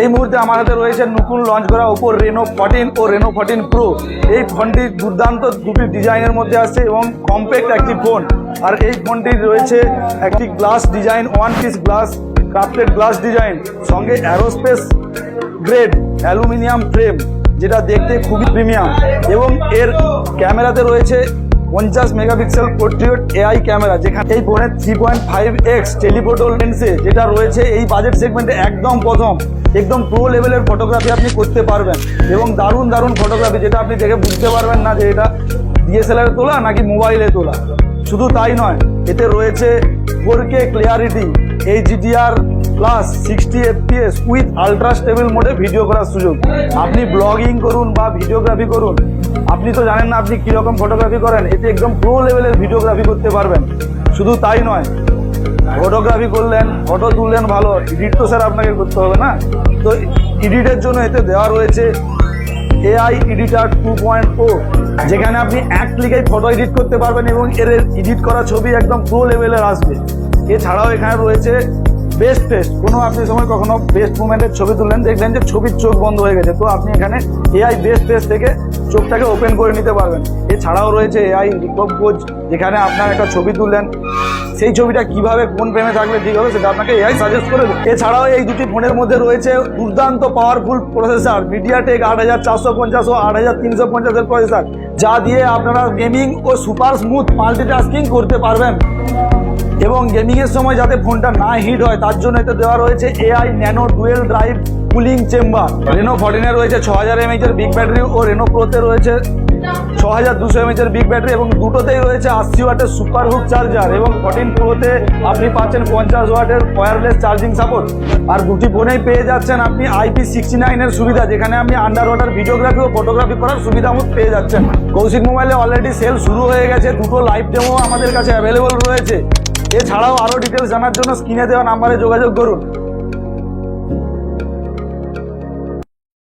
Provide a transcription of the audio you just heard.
এই মুহূর্তে আমার হাতে রয়েছে নতুন লঞ্চ করা ওপো রেনো 14 ও রেনো 14 প্রো। এই ফোনটি দুর্দান্ত দুটি ডিজাইনের মধ্যে আসছে এবং কম্প্যাক্ট একটি ফোন। আর এই ফোনটি রয়েছে একটি glass design, one piece glass, crafted glass design, সঙ্গে অ্যারোস্পেস গ্রেড অ্যালুমিনিয়াম ফ্রেম, যেটা দেখতে খুবই প্রিমিয়াম। এবং এর ক্যামেরাতে রয়েছে 50 মেগাপিক্সেল পোর্ট্রেট এআই ক্যামেরা, যেখানে এই ফোনের 3.5x টেলিফোটো লেন্সে যেটা রয়েছে এই বাজেট সেগমেন্টে একদম প্রথম, একদম প্রো লেভেলের ফটোগ্রাফি আপনি করতে পারবেন। এবং দারুণ দারুণ ফটোগ্রাফি, যেটা আপনি দেখে বুঝতে পারবেন না যে এটা ডিএসএলআর তোলা নাকি মোবাইলে তোলা। শুধু তাই নয়, এতে রয়েছে 4K clarity, HDR plus 60 FPS with ultra stable মোডে ভিডিও করার সুযোগ। আপনি ব্লগিং করুন বা ভিডিওগ্রাফি করুন, আপনি তো জানেন না আপনি কীরকম ফটোগ্রাফি করেন, এতে একদম প্রো লেভেলের ভিডিওগ্রাফি করতে পারবেন। শুধু তাই নয়, ফটোগ্রাফি করলেন, ফটো তুললেন ভালো, এডিট তো স্যার আপনাকে করতে হবে না, তো এডিটের জন্য এতে দেওয়া রয়েছে AI এডিটার 2.0, যেখানে আপনি এক ক্লিকেই ফটো এডিট করতে পারবেন এবং এর এডিট করা ছবি একদম প্রো লেভেলের আসবে। এছাড়াও এখানে রয়েছে বেস্ট ফেস্ট, কোনো আপনি সময় কখনো বেস্ট মুমেন্টের ছবি তুললেন, দেখলেন যে ছবির চোখ বন্ধ হয়ে গেছে, তো আপনি এখানে AI বেস্ট ফেস্ট থেকে চোখটাকে ওপেন করে নিতে পারবেন। এছাড়াও রয়েছে AI রিকম্পোজ, যেখানে আপনার একটা ছবি তুললেন, সেই ছবিটা কিভাবে কোন ফ্রেমে থাকলে ঠিক হবে সেটা আপনাকে AI সাজেস্ট করে দেবে। এছাড়াও এই দুটি ফোনের মধ্যে রয়েছে দুর্দান্ত পাওয়ারফুল প্রসেসর MediaTek 8450 ও 8350 এর প্রসেসর, যা দিয়ে আপনারা গেমিং ও সুপার স্মুথ মাল্টিটাস্কিং করতে পারবেন। এবং গেমিংয়ের সময় যাতে ফোনটা না হিট হয় তার জন্য এতে দেওয়া রয়েছে AI nano dual drive cooling chamber. Reno 14 এ রয়েছে 6000 mAh এর বিগ ব্যাটারি ও রেনো প্রোতে রয়েছে 6200 mAh এর বিগ ব্যাটারি, এবং দুটোতেই রয়েছে 80 ওয়াটের সুপার হুক চার্জার। এবং 14 প্রোতে আপনি পাচ্ছেন 50 ওয়াটের ওয়্যারলেস চার্জিং সাপোর্ট। আর দুটি ফোনেই পেয়ে যাচ্ছেন আপনি IP69 এর সুবিধা, যেখানে আপনি আন্ডার ওয়াটার ভিডিওগ্রাফি ও ফটোগ্রাফি করার সুবিধা পেয়ে যাচ্ছেন। কৌশিক মোবাইলে অলরেডি সেল শুরু হয়ে গেছে, দুটো লাইভ ডেমো আমাদের কাছে অ্যাভেলেবল রয়েছে। এছাড়াও আরও ডিটেলস জানার জন্য স্ক্রিনে দেওয়া নাম্বারে যোগাযোগ করুন।